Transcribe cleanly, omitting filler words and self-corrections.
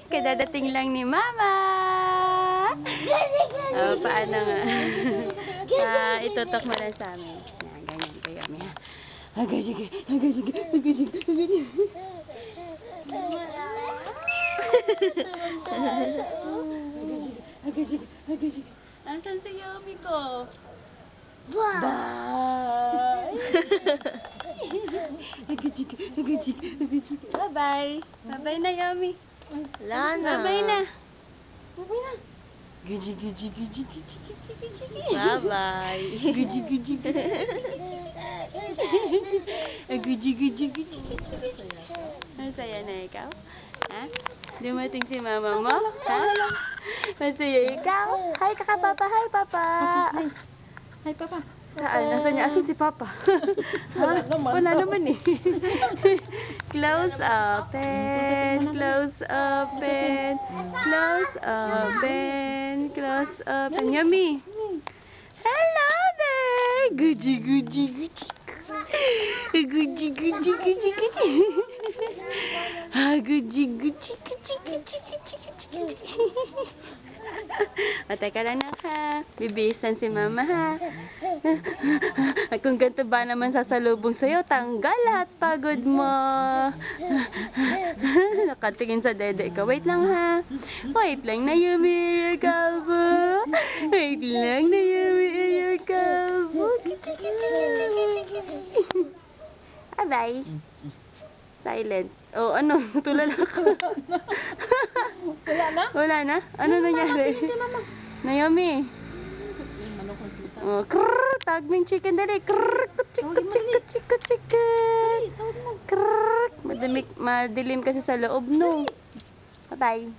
Kadadating lang ni Mama. Oh, paano nga? Itutok mo lang sa amin. Yan, ganyan kayo. Asan si Yomi ko? Bye! Bye-bye. Bye-bye na, Yomi. Wala na. Bye-bye na. Bye-bye. Masaya na ikaw? Ha? Dumating si mama mo? Ha? Masaya ikaw? Hi, kaka-papa. Hi, papa. Hi, Papa. Saan? Nasaan niya? Asan si papa? Ha? Wala naman eh. Close open. Close open. Close open. Close open. Yummy. Hello there. Gucci. O, teka lang na ha. Bibisan si mama ha. At kung ganito ba naman sasalubong sa'yo, tanggal lahat pagod mo. Nakatingin sa dede ka. Wait lang ha. Wait lang na Yumi, your kalbo. Wait lang na Yumi, your kalbo. Bye-bye. Silent. Oh, ano? Tulala ka. Wala na? Wala na? Ano nangyari? Naomi. Oh, krrrr, tawag mo yung chicken dali. Krrrr, chicken. Krrrr, madilim kasi sa loob, no? Bye-bye.